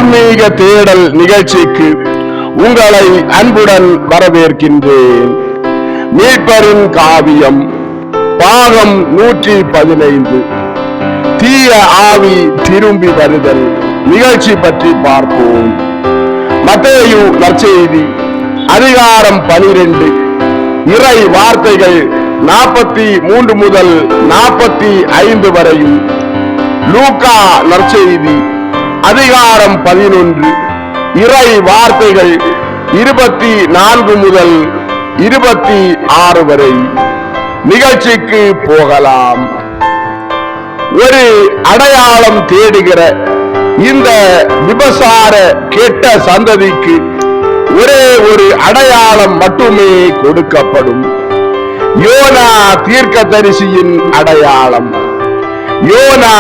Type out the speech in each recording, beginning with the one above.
ஆன்மீக தேடல் நிகழ்ச்சிக்கு உங்களை அன்புடன் வரவேற்கின்றேன். மீட்பரின் காவியம் பாகம் 115 தீய ஆவி திரும்பி வருதல் நிகழ்ச்சி பற்றி பார்ப்போம். மத்தேயு நற்செய்தி அதிகாரம் 12 இறை வார்த்தைகள் 43 முதல் 45 வரையும், லூக்கா நற்செய்தி அதிகாரம் 11 இறை வார்த்தைகள் 24 முதல் 26 வரை. நிகழ்ச்சிக்கு போகலாம். ஒரு அடையாளம் தேடுகிற இந்த விபசார கெட்ட சந்ததிக்கு ஒரே ஒரு அடையாளம் மட்டுமே கொடுக்கப்படும். யோனா தீர்க்கதரிசியின் அடையாளம். யோனா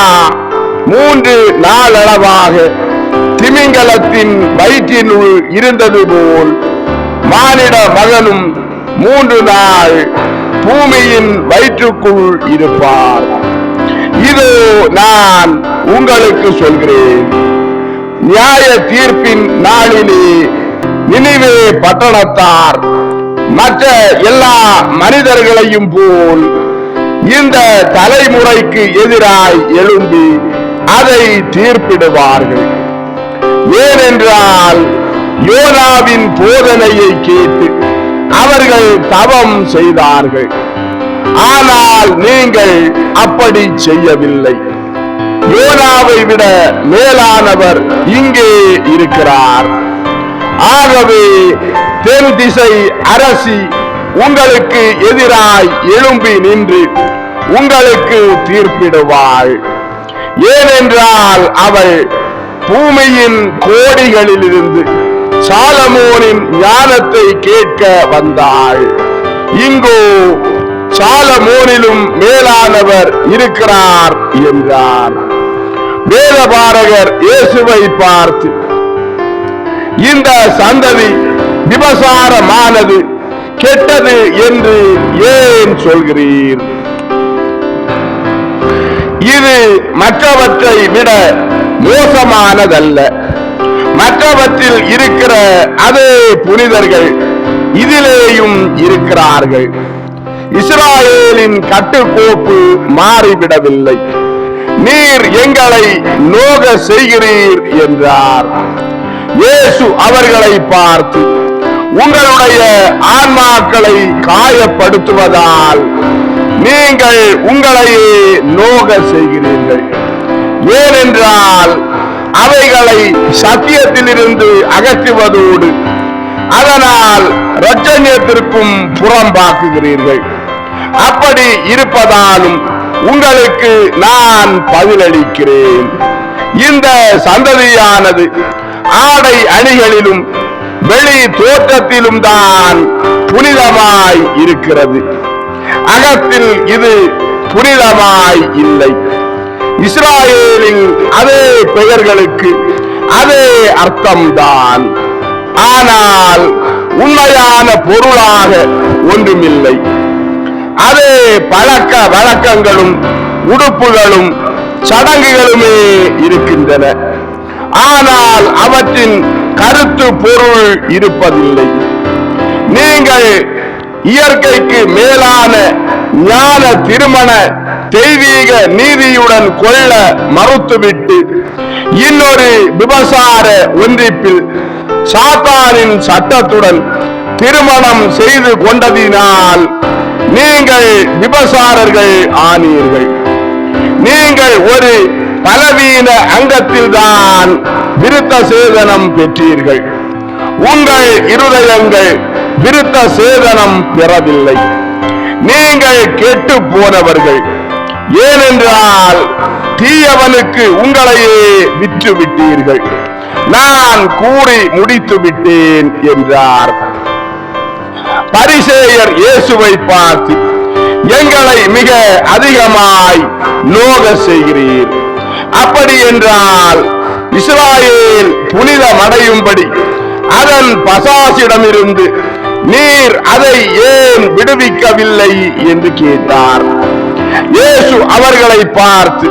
3 நாளளவாக திமிங்கலத்தின் வயிற்றினுள் இருந்தது போல் மானிட மகனும் 3 நாள் பூமியின் வயிற்றுக்குள் இருப்பார். இதோ நான் உங்களுக்கு சொல்கிறேன், நியாய தீர்ப்பின் நாளிலே நினிவே பட்டணத்தார் மற்ற எல்லா மனிதர்களையும் போல் இந்த தலைமுறைக்கு எதிராய் எழும்பி அதை தீர்ப்பிடுவார்கள். ஏனென்றால் யோனாவின் போதனையை கேட்டு அவர்கள் தவம் செய்தார்கள், ஆனால் நீங்கள் அப்படி செய்யவில்லை. யோனாவை விட மேலானவர் இங்கே இருக்கிறார். ஆகவே தென் திசை அரசி உங்களுக்கு எதிராய் எழும்பி நின்று உங்களுக்கு தீர்ப்பிடுவாள். ஏனென்றால் அவள் பூமியின் கோடிகளிலிருந்து சாலமோனின் ஞானத்தை கேட்க வந்தாள். இங்கோ சாலமோனிலும் மேலானவர் இருக்கிறார் என்றார். வேதபாரகர் இயேசுவை பார்த்து, இந்த சந்ததி விபசாரமானது கெட்டது என்று ஏன் சொல்கிறீர்? இது மற்றவற்றை விட மோசமானதல்ல. மற்றவற்றில் இருக்கிற அதே புனிதர்கள் இதிலேயும் இருக்கிறார்கள். இஸ்ராயேலின் கட்டுக்கோப்பு மாறிவிடவில்லை. நீர் எங்களை நோக செய்கிறீர் என்றார். இயேசு அவர்களை பார்த்து, உங்களுடைய ஆன்மாக்களை காயப்படுத்துவதால் நீங்கள் உங்களையே நோக செய்கிறீர்கள். ஏனென்றால் அவைகளை சத்தியத்திலிருந்து அகற்றுவதோடு அதனால் இரட்சணியத்திற்கும் புறம்பாக்குகிறீர்கள். அப்படி இருப்பதாலும் உங்களுக்கு நான் பதிலளிக்கிறேன். இந்த சந்ததியானது ஆடை அணிகளிலும் வெளி தோற்றத்திலும் தான் புனிதமாய் இருக்கிறது, அகத்தில் இது புனிதமாய் இல்லை. இஸ்ராயேலில் அதே பெயர்களுக்கு அதே அர்த்தம்தான், ஆனால் உண்மையான பொருளாக ஒன்றுமில்லை. அதே பழக்க வழக்கங்களும் உடுப்புகளும் சடங்குகளுமே இருக்கின்றன, ஆனால் அவற்றின் கருத்து பொருள் இருப்பதில்லை. நீங்கள் இயற்கைக்கு மேலான ஞான திருமண தெய்வீக நீதியுடன் கொள்ள மறுத்துவிட்டு இன்னொரு விபசார ஒன்றிப்பில் சாத்தானின் சட்டத்துடன் திருமணம் செய்து கொண்டதினால் நீங்கள் விபசாரர்கள் ஆனீர்கள். நீங்கள் ஒரு பலவீன அங்கத்தில் தான் விருத்த சேதனம் பெற்றீர்கள். உங்கள் இருதயங்கள் விருத்த சேதனம் பெறவில்லை. நீங்கள் கெட்டு போனவர்கள். ஏனென்றால் தீயவனுக்கு உங்களையே விற்று விட்டீர்கள். நான் கூறி முடித்து விட்டேன் என்றார். பரிசேயர் இயேசுவை பார்த்து, எங்களை மிக அதிகமாய் நோக செய்கிறீர். அப்படி என்றால் இஸ்ராயேல் புனிதமடையும்படி அதன் பசாசிடமிருந்து நீர் அதை ஏன் விடுவிக்கவில்லை என்று கேட்டார். இயேசு அவர்களை பார்த்து,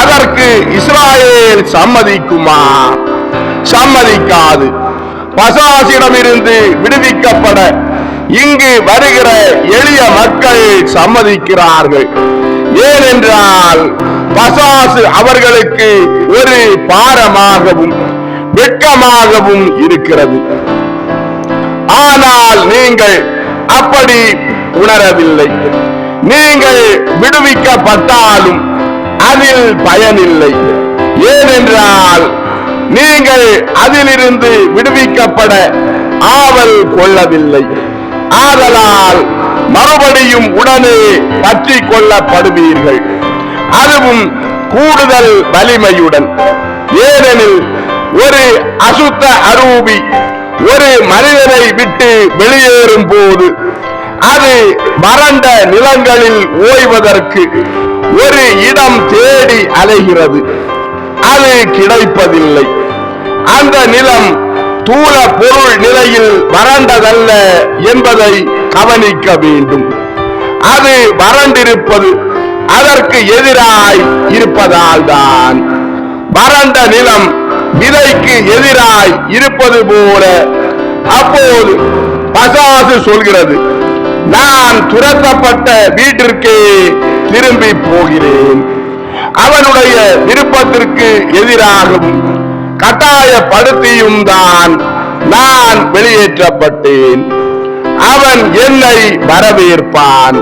அதற்கு இஸ்ராயேல் சம்மதிக்குமா? சம்மதிக்காது. பசாசிடமிருந்து விடுவிக்கப்பட இங்கு வருகிற எளிய மக்கள் சம்மதிக்கிறார்கள். ஏனென்றால் பசாசு அவர்களுக்கு ஒரு பாரமாகவும் வெட்கமாகவும் இருக்கிறது. ஆனால் நீங்கள் அப்படி உணரவில்லை. நீங்கள் விடுவிக்கப்பட்டாலும் அதில் பயனில்லை. ஏனென்றால் நீங்கள் அதிலிருந்து விடுவிக்கப்பட ஆவல் கொள்ளவில்லை. ஆதலால் மறுபடியும் உடனே பற்றி கொள்ளப்படுவீர்கள், அதுவும் கூடுதல் வலிமையுடன். ஏனெனில் ஒரு அசுத்த அரூபி ஒரு மனிதனை விட்டு வெளியேறும் போது அது வறண்ட நிலங்களில் ஓய்வதற்கு ஒரு இடம் தேடி அலைகிறது. அது கிடைப்பதில்லை. அந்த நிலம் தூள பொருள் நிலையில் வறண்டதல்ல என்பதை கவனிக்க வேண்டும். அது வறண்டிருப்பது அதற்கு எதிராய் இருப்பதால் தான். வறண்ட நிலம் விதைக்கு எதிராய் இருப்பது போல அப்போது பசாசு சொல்கிறது, நான் துரத்தப்பட்ட வீட்டிற்கே திரும்பி போகிறேன். அவனுடைய விருப்பத்திற்கு எதிராகவும் கட்டாயப்படுத்தியும் தான் நான் வெளியேற்றப்பட்டேன். அவன் என்னை வரவேற்பான்,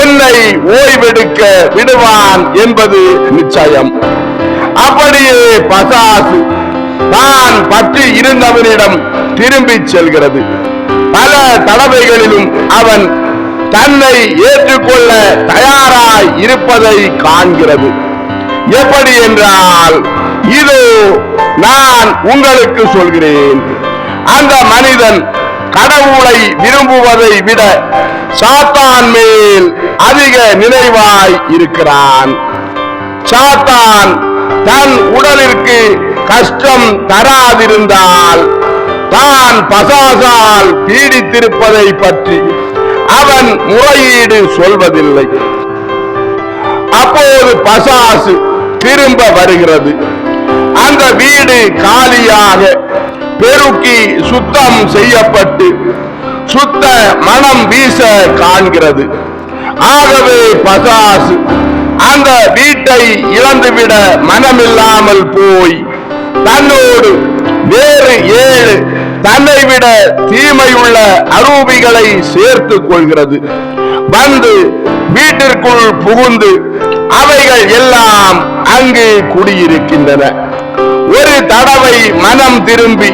என்னை ஓய்வெடுக்க விடுவான் என்பது நிச்சயம். அப்படியே பசாசு தான் பற்றி இருந்தவனிடம் திரும்பி செல்கிறது. பல தடவைகளிலும் அவன் தன்னை ஏற்றுக்கொள்ள தயாராய் இருப்பதை காண்கிறது. எப்படி என்றால், இதோ நான் உங்களுக்கு சொல்கிறேன், அந்த மனிதன் கடவுளை விரும்புவதை விட சாத்தான் மேல் அதிக நினைவாய் இருக்கிறான். சாத்தான் தன் உடலிற்கு கஷ்டம் தராதிருந்தால் தான் பசாசால் பீடித்திருப்பதை பற்றி அவன் முறையீடு சொல்வதில்லை. அப்போது பசாசு திரும்ப வருகிறது. அந்த வீடு காலியாக பெருக்கி சுத்தம் செய்யப்பட்டு சுத்த மனம் வீச காண்கிறது. ஆகவே பசாசு அந்த வீட்டை இழந்துவிட மனமில்லாமல் போய் தன்னோடு வேறு 7 தன்னை விட தீமையுள்ள அரூபிகளை சேர்த்துக் கொள்கிறது. வந்து வீட்டிற்குள் புகுந்து அவைகள் எல்லாம் அங்கு குடியிருக்கின்றன. ஒரு தடவை மனம் திரும்பி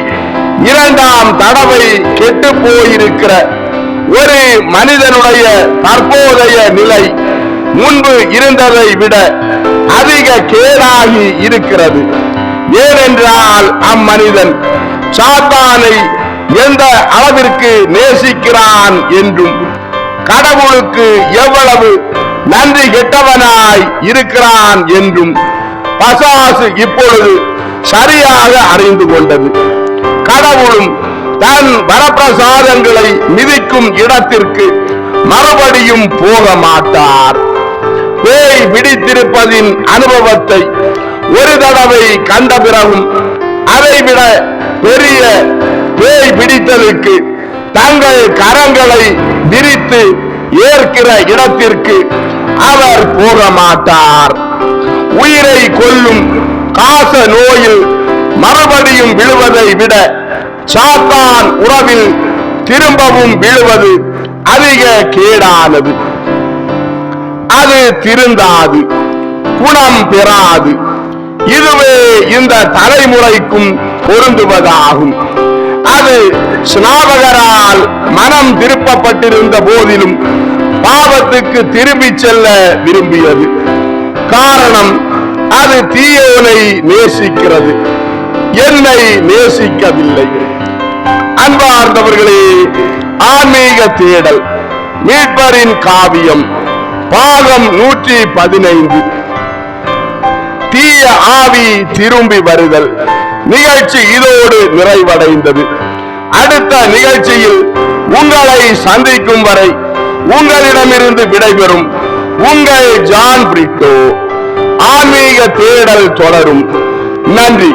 2ஆம் தடவை கெட்டு போயிருக்கிற ஒரு மனிதனுடைய தற்போதைய நிலை முன்பு இருந்ததை விட அதிக கேடாகி இருக்கிறது. ஏனென்றால் அம்மனிதன் சாத்தானை எந்த அளவிற்கு நேசிக்கிறான் என்றும் கடவுளுக்கு எவ்வளவு நன்றி கெட்டவனாய் இருக்கிறான் என்றும் பசாசு இப்பொழுது சரியாக அறிந்து கொண்டது. கடவுளும் தன் வரப்பிரசாதங்களை மிதிக்கும் இடத்திற்கு மறுபடியும் போக மாட்டார். பேய் பிடித்திருப்பதின் அனுபவத்தை ஒரு தடவை கண்ட பிறகும் அதைவிட பெரிய பேய் பிடித்தலுக்கு தங்கள் கரங்களை விரித்து ஏற்கிற இடத்திற்கு அவர் போக மாட்டார். உயிரை கொல்லும் காச நோயில் மறுபடியும் விழுவதை விட சாத்தான் உறவில் திரும்பவும் விழுவது அதிக கேடானது. அது திருந்தாது, குணம் பெறாது. இதுவே இந்த தலைமுறைக்கும் பொருந்துவதாகும். அது ஸ்நாபகரால் மனம் திருப்பப்பட்டிருந்த போதிலும் பாவத்துக்கு திரும்பி செல்ல விரும்பியது. காரணம், அது தீயோனை நேசிக்கிறது, என்னை நேசிக்கவில்லை. அன்பார்ந்தவர்களே, ஆன்மீக தேடல் மீட்பரின் காவியம் பாகம் 115 தீய ஆவி திரும்பி வருதல் நிகழ்ச்சி இதோடு நிறைவடைந்தது. அடுத்த நிகழ்ச்சியில் உங்களை சந்திக்கும் வரை உங்களிடமிருந்து விடைபெறும் உங்கள் ஜான் பிரிட்டோ. ஆன்மீக தேடல் தொடரும். நன்றி.